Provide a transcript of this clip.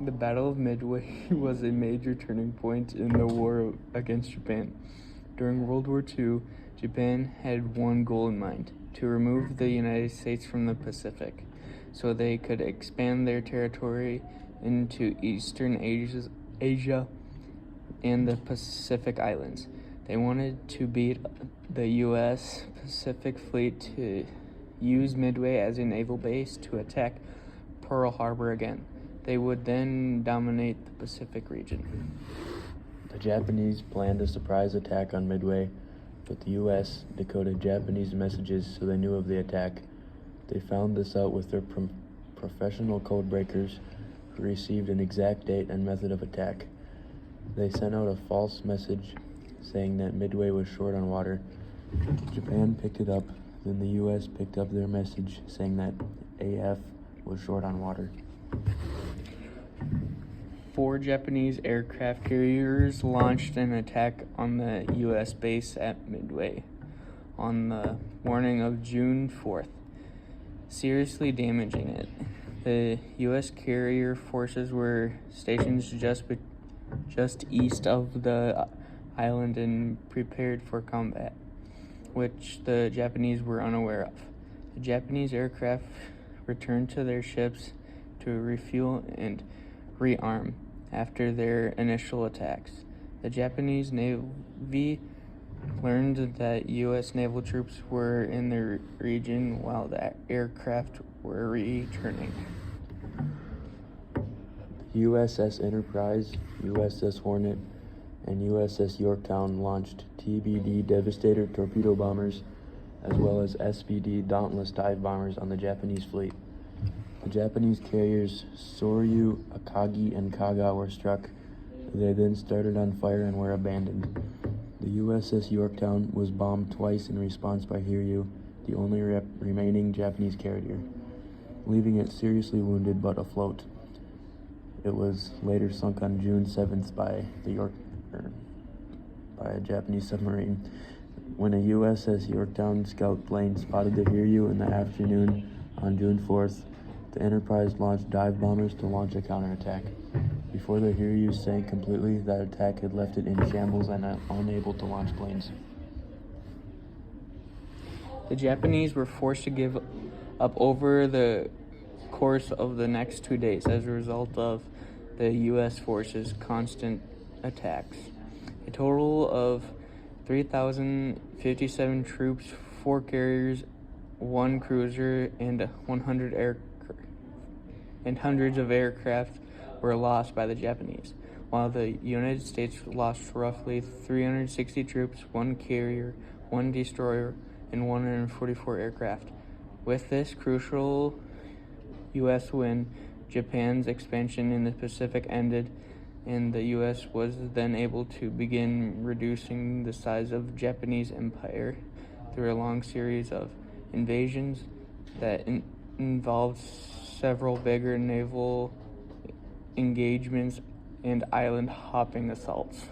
The Battle of Midway was a major turning point in the war against Japan. During World War II, Japan had one goal in mind: to remove the United States from the Pacific, so they could expand their territory into Eastern Asia and the Pacific Islands. They wanted to beat the U.S. Pacific Fleet to use Midway as a naval base to attack Pearl Harbor again. They would then dominate the Pacific region. The Japanese planned a surprise attack on Midway, but the U.S. decoded Japanese messages so they knew of the attack. They found this out with their professional code breakers, who received an exact date and method of attack. They sent out a false message saying that Midway was short on water. Japan picked it up, then the U.S. picked up their message saying that AF was short on water. 4 Japanese aircraft carriers launched an attack on the U.S. base at Midway on the morning of June 4th, seriously damaging it. The U.S. carrier forces were stationed just east of the island and prepared for combat, which the Japanese were unaware of. The Japanese aircraft returned to their ships to refuel and rearm after their initial attacks. The Japanese Navy learned that U.S. naval troops were in the region while the aircraft were returning. USS Enterprise, USS Hornet, and USS Yorktown launched TBD Devastator torpedo bombers, as well as SBD Dauntless dive bombers on the Japanese fleet. The Japanese carriers Soryu, Akagi, and Kaga were struck. They then started on fire and were abandoned. The USS Yorktown was bombed twice in response by Hiryu, the only remaining Japanese carrier, leaving it seriously wounded but afloat. It was later sunk on June 7th by a Japanese submarine. When a USS Yorktown scout plane spotted the Hiryu in the afternoon on June 4th, the Enterprise launched dive bombers to launch a counterattack. Before the Hiryu sank completely, that attack had left it in shambles and unable to launch planes. The Japanese were forced to give up over the course of the next 2 days as a result of the U.S. forces' constant attacks. A total of 3,057 troops, 4 carriers, 1 cruiser, and hundreds of aircraft were lost by the Japanese, while the United States lost roughly 360 troops, 1 carrier, 1 destroyer, and 144 aircraft. With this crucial U.S. win, Japan's expansion in the Pacific ended, and the U.S. was then able to begin reducing the size of Japanese empire through a long series of invasions that involved several bigger naval engagements and island hopping assaults.